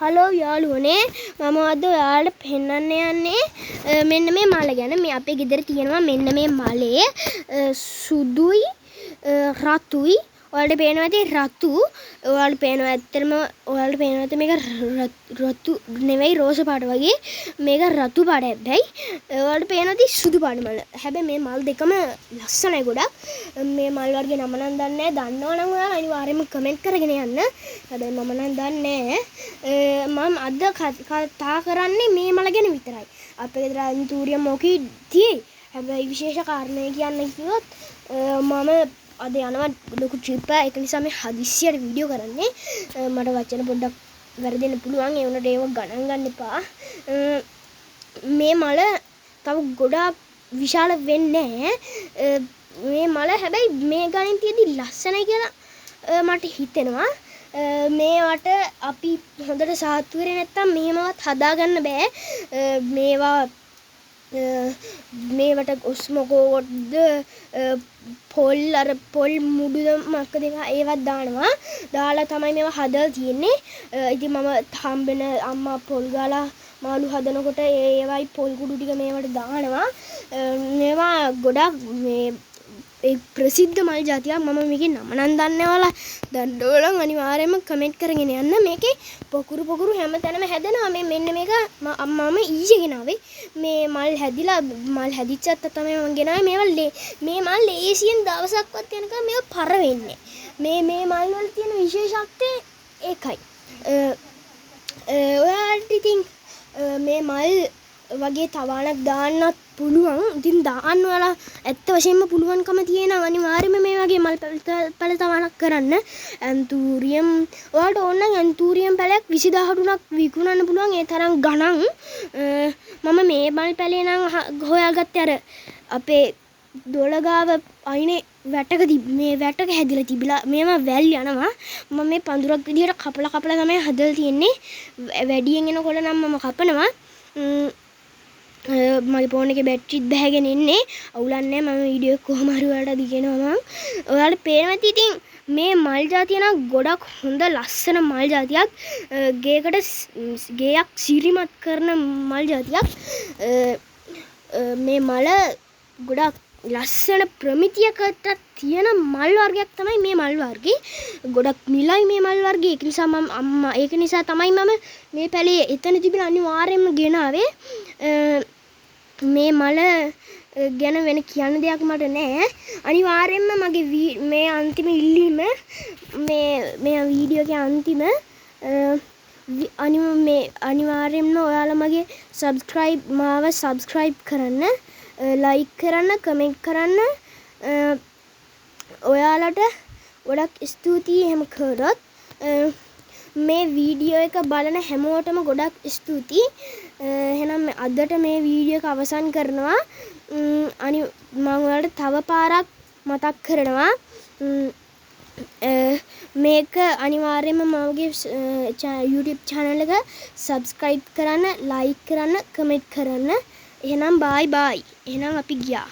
Hello යාළුවනේ මම අද ඔයාලට පෙන්වන්න යන්නේ මෙන්න මේ මල ගැන. මේ අපේ ගෙදර තියෙනවා මෙන්න මේ මලේ සුදුයි රතුයි. ඔයාලට පේනවා ඇති රතු. ඔයාලට පේනවා ඇත්තටම ඔයාලට පේනවා ඇති මේක රතු නෙවෙයි රෝස පාට වගේ. මේක රතු පාට හැබැයි. ඔයාලට පේනවා ඇති සුදු පාට මල. හැබැයි මේ මල් දෙකම ලස්සනයි ගොඩක්. මේ මල් වර්ගේ නම නම් දන්නේ නැහැ. දන්නවනම් ඔයාලා අනිවාර්යයෙන්ම කමෙන්ට් කරගෙන යන්න. හැබැයි මම නම් දන්නේ මම අද කතා කරන්නේ මේ මල ගැන විතරයි. අපේ ගෙදර අන්තූරියම් මොකී තියෙයි. හැබැයි විශේෂ කාරණේ කියන්න කිව්වොත් මම අද යනවා ලොකු ට්‍රිප් එකක්. ඒක නිසා මේ හදිස්සියට වීඩියෝ කරන්නේ. මට වචන පොඩ්ඩක් වැරදෙන්න පුළුවන්. ඒ වුණාට ඒව ගණන් ගන්න එපා. මේ මල තව ගොඩාක් විශාල වෙන්නේ නැහැ. මේ මල හැබැයි මේ ගණන් තියදී ලස්සනයි කියලා මට හිතෙනවා. මේවට අපි හොඳට සාත්තු වෙරේ නැත්තම් මෙහෙමවත් හදාගන්න බෑ. මේවට ඔස්මොකෝඩ්ද පොල් අර පොල් මුඩුද මොකද ඒවත් දානවා. දාලා තමයි මේවා හදලා තියෙන්නේ. ඉතින් මම හම්බෙන අම්මා පොල් ගාලා මාළු හදනකොට ඒවයි පොල් කුඩු ටික මේවට දානවා. මේවා ගොඩක් මේ ප්‍රසිද්ධ මල් జాතියක්. මම මේකේ නම නම් දන්නේ ඔයාලා දන්නවනම් අනිවාර්යයෙන්ම කමෙන්ට් කරගෙන යන්න. මේකේ පොකුරු හැමතැනම හැදෙනවා. මේ මෙන්න මේක මම ඊයේ ගෙනාවේ. මේ මල් හැදිලා මල් හැදිච්චත් තමයි මම ගෙනාවේ. මේ මල් ලේසියෙන් දවසක්වත් යනකම් මේව පර වෙන්නේ. මේ මල් වල තියෙන විශේෂත්වය ඒකයි. ඔයාලට ඉතින් මේ මල් වගේ තවාණක් දාන්නත් පුළුවන්. ඉතින් දාන්න ඔයාලා ඇත්ත වශයෙන්ම පුළුවන්කම තියෙනවා අනිවාර්යයෙන්ම මේ වගේ මල් පැල තවාණක් කරන්න. ඇන්තූරියම් ඔයාලට ඕන නම් ඇන්තූරියම් පැලයක් 20000ක් විකුණන්න පුළුවන්. ඒ තරම් ගණන්. මම මේ මල් පැලේ නම් හොයාගත්තේ අර අපේ දොළගාව අයිනේ වැටක මේ වැටක හැදිලා තිබිලා මේවා වැල් යනවා. මම මේ පඳුරක් විදියට කපලා තමයි හදලා තියෙන්නේ. වැඩියෙන් එනකොට නම් මම කපනවා. මගේ ෆෝන් එකේ බැටරිත් බහගෙන ඉන්නේ. අවුලක් නැහැ. මම වීඩියෝ එක කොහොම හරි ඔයාලට දිගෙනවා මම. ඔයාලට පේනවා ඇති ඉතින් මේ මල් జాතිය නම් ගොඩක් හොඳ ලස්සන මල් జాතියක්. ගේයක් සිරිමත් කරන මල් జాතියක්. මේ මල ගොඩක් ලස්සන ප්‍රමිතියකට තියෙන මල් වර්ගයක් තමයි මේ මල් වර්ගේ. ගොඩක් මිලයි මේ මල් වර්ගේ. ඒක නිසා තමයි මම මේ පැලේ එතන තිබිලා අනිවාර්යයෙන්ම ගෙනාවේ. මේ මල ගැන වෙන කියන්න දෙයක් මට නැහැ. අනිවාර්යයෙන්ම මගේ මේ අන්තිම ඉල්ලීම මේ වීඩියෝ එකේ අන්තිම අනිවාර්යයෙන්ම ඔයාලා මගේ මාව සබ්ස්ක්‍රයිබ් කරන්න, ලයික් කරන්න, කමෙන්ට් කරන්න. ඔයාලට ගොඩක් ස්තුතියි එහෙම කරොත්. මේ වීඩියෝ එක බලන හැමෝටම ගොඩක් ස්තුතියි. එහෙනම් අදට මේ වීඩියෝ එක අවසන් කරනවා. මම ඔයාලට තව පාරක් මතක් කරනවා. මේක අනිවාර්යයෙන්ම මගේ YouTube channel එක subscribe කරන්න, like කරන්න, comment කරන්න. එහෙනම් bye bye. එහෙනම් අපි ගියා.